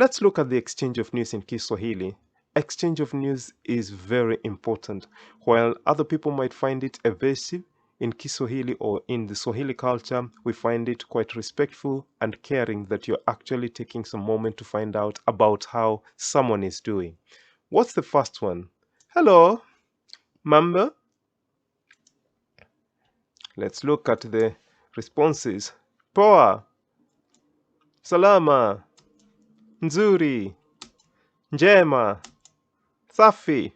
Let's look at the exchange of news in Kiswahili. Exchange of news is very important. While other people might find it evasive, in Kiswahili or in the Swahili culture, we find it quite respectful and caring that you're actually taking some moment to find out about how someone is doing. What's the first one? Hello, Mambo. Let's look at the responses. Poa, Salama, Nzuri, Njema, Safi.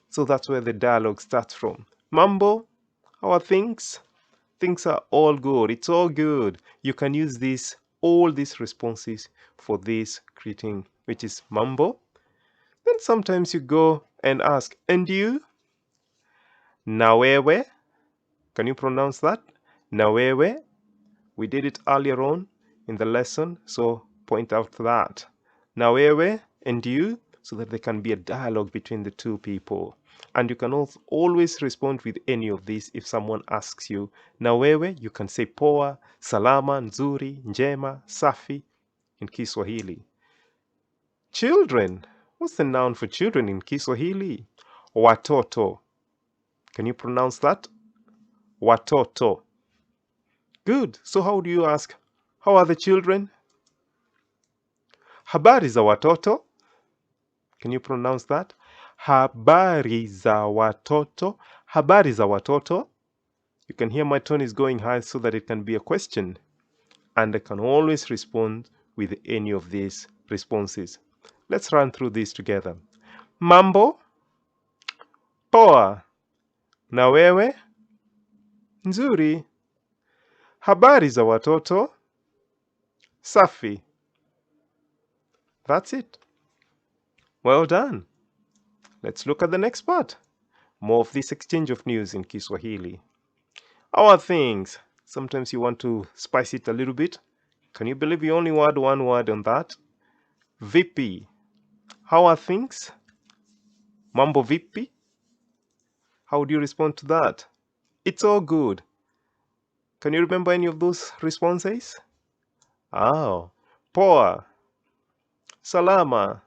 So that's where the dialogue starts from. Mambo, how are things? Things are all good. It's all good. You can use all these responses for this greeting, which is Mambo. Then sometimes you go and ask, and you? Nawewe. Can you pronounce that? Nawewe. We did it earlier on in the lesson, so point out that. Nawewe and you, so that there can be a dialogue between the two people. And you can also always respond with any of these if someone asks you. Nawewe, you can say poa, salama, nzuri, njema, safi in Kiswahili. Children. What's the noun for children in Kiswahili? Watoto. Can you pronounce that? Watoto. Good. So how do you ask, how are the children? Habari za watoto. Can you pronounce that? Habari za watoto. Habari za watoto. You can hear my tone is going high so that it can be a question. And I can always respond with any of these responses. Let's run through these together. Mambo. Poa. Na wewe? Nzuri. Habari za watoto. Safi. That's it. Well done. Let's look at the next part. More of this exchange of news in Kiswahili. How are things? Sometimes you want to spice it a little bit. Can you believe you only word one word on that? Vipi. How are things? Mambo vipi? How do you respond to that? It's all good. Can you remember any of those responses? Oh, poa, salama,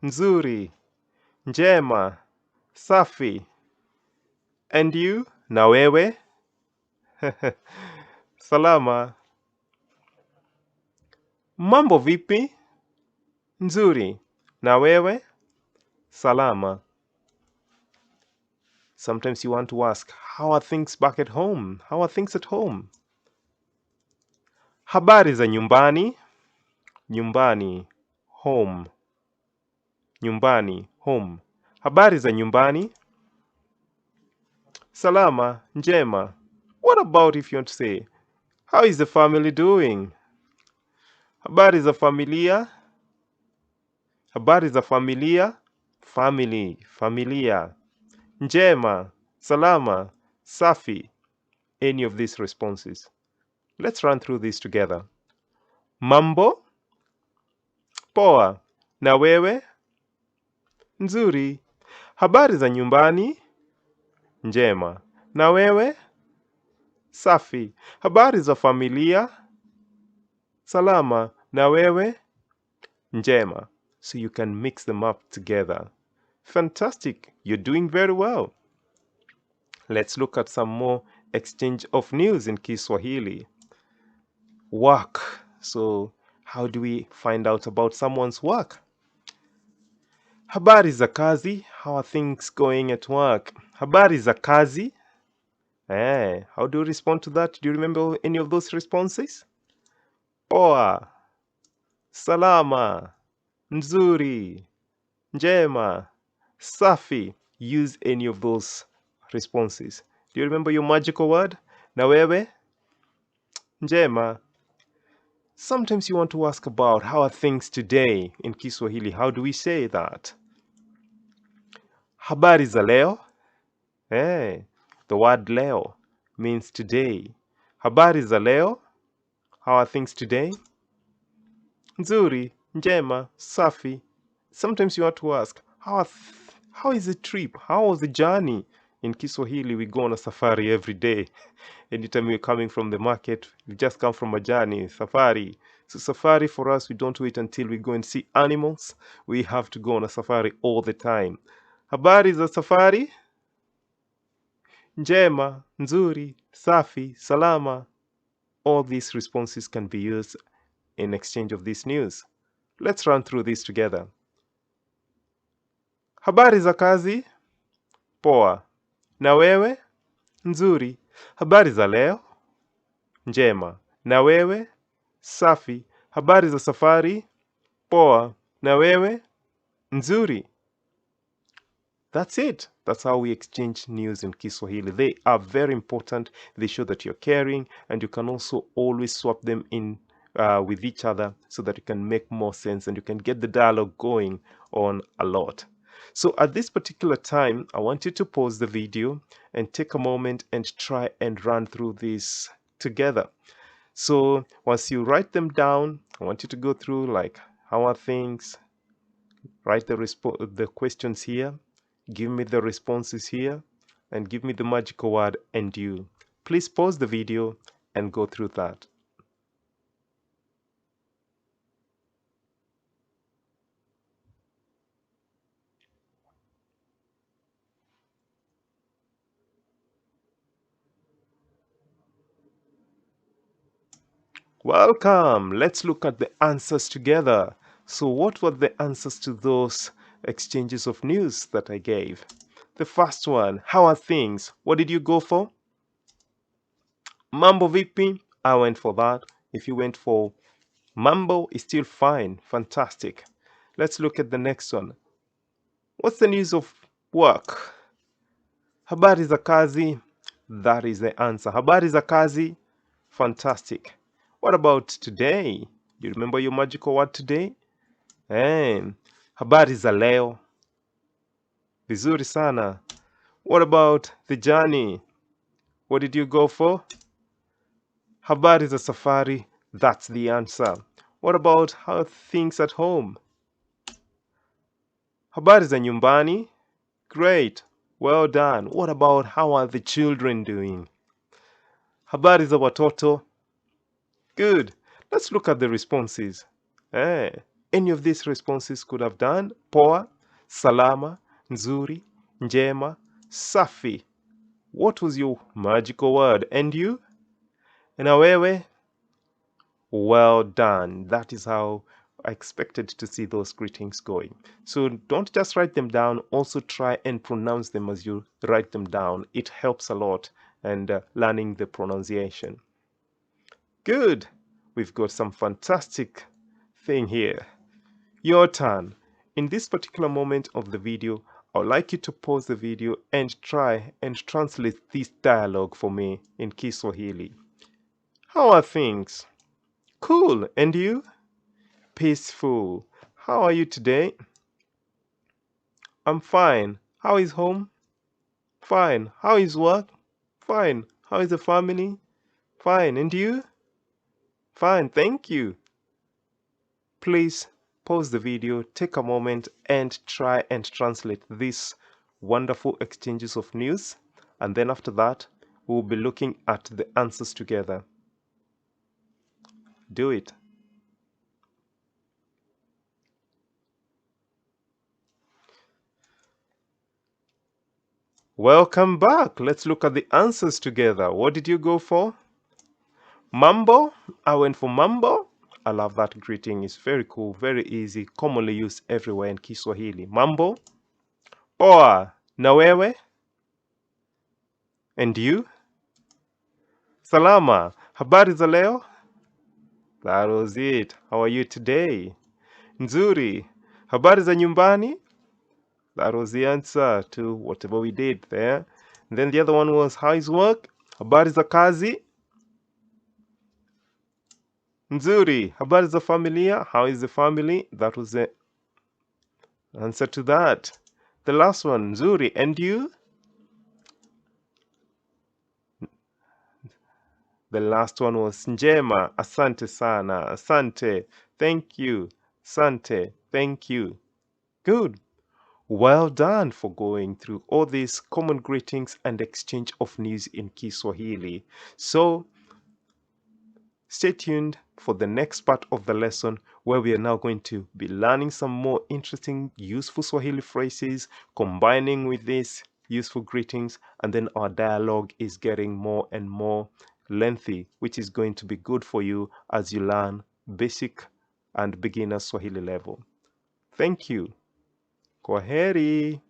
nzuri, njema, safi. And you? Na wewe? Salama. Mambo vipi? Nzuri. Na wewe? Salama. Sometimes you want to ask, how are things back at home? How are things at home? Habari za nyumbani? Nyumbani, home. Nyumbani, home. Habari za nyumbani? Salama, njema. What about if you want to say, how is the family doing? Habari za familia? Habari za familia? Family, familia. Njema, salama, safi. Any of these responses. Let's run through these together. Mambo? Poa. Na wewe? Nzuri. Habari za nyumbani? Njema. Na wewe? Safi. Habari za familia? Salama. Na wewe? Njema. So you can mix them up together. Fantastic. You're doing very well. Let's look at some more exchange of news in Kiswahili. Work. So how do we find out about someone's work? Habari za kazi. How are things going at work? Habari za kazi. How do you respond to that? Do you remember any of those responses? Poa, salama, nzuri, njema, safi. Use any of those responses. Do you remember your magical word? Na wewe? Njema. Sometimes you want to ask about how are things today in Kiswahili. How do we say that? Habari za leo? The word leo means today. Habari za leo? How are things today? Nzuri, njema, safi. Sometimes you want to ask, how is the trip? How was the journey? In Kiswahili, we go on a safari every day. Anytime we're coming from the market, we just come from a journey, safari. So safari for us, we don't wait until we go and see animals. We have to go on a safari all the time. Habari za safari? Njema, Nzuri, Safi, Salama. All these responses can be used in exchange of this news. Let's run through this together. Habari za kazi? Poa. Na wewe? Nzuri. Habari za leo? Njema. Na wewe? Safi. Habari za safari? Poa. Na wewe? Nzuri. That's it. That's how we exchange news in Kiswahili. They are very important. They show that you're caring, and you can also always swap them in with each other so that you can make more sense and you can get the dialogue going on a lot. So at this particular time, I want you to pause the video and take a moment and try and run through this together. So once you write them down, I want you to go through like, how are things? Write the questions here. Give me the responses here and give me the magical word "and you." Please pause the video and go through that. Welcome. Let's look at the answers together. So what were the answers to those exchanges of news that I gave? The first one, how are things? What did you go for? Mambo vipi? I went for that. If you went for mambo, is still fine. Fantastic. Let's look at the next one. What's the news of work? Habari za kazi? That is the answer. Habari za kazi? Fantastic. What about today? Do you remember your magical word today? Habari za leo? Vizuri sana. What about the journey? What did you go for? Habari za safari? That's the answer. What about how are things at home? Habari za nyumbani? Great. Well done. What about how are the children doing? Habari za watoto? Good. Let's look at the responses. Any of these responses could have done poa, salama, nzuri, njema, safi. What was your magical word? And you? Na wewe? Well done. That is how I expected to see those greetings going. So don't just write them down. Also try and pronounce them as you write them down. It helps a lot and learning the pronunciation. Good. We've got some fantastic thing here. Your turn. In this particular moment of the video, I would like you to pause the video and try and translate this dialogue for me in Kiswahili. How are things? Cool. And you? Peaceful. How are you today? I'm fine. How is home? Fine. How is work? Fine. How is the family? Fine. And you? Fine. Thank you. Please pause the video, take a moment and try and translate these wonderful exchanges of news. And then after that, we'll be looking at the answers together. Do it. Welcome back. Let's look at the answers together. What did you go for? Mambo? I went for mambo. I love that greeting. It's very cool, very easy, commonly used everywhere in Kiswahili. Mambo. Poa. Na wewe? And you? Salama. Habari za leo? That was it. How are you today? Nzuri. Habari za nyumbani? That was the answer to whatever we did there. And then the other one was, how is work? Habari za kazi? Nzuri. Habari za familia? How is the family? That was the answer to that. The last one, nzuri. And you? The last one was njema. Asante sana. Asante. Thank you. Asante. Thank you. Good. Well done for going through all these common greetings and exchange of news in Kiswahili. So, Stay tuned for the next part of the lesson where we are now going to be learning some more interesting, useful Swahili phrases, combining with these useful greetings, and then our dialogue is getting more and more lengthy, which is going to be good for you as you learn basic and beginner Swahili level. Thank you. Kwaheri.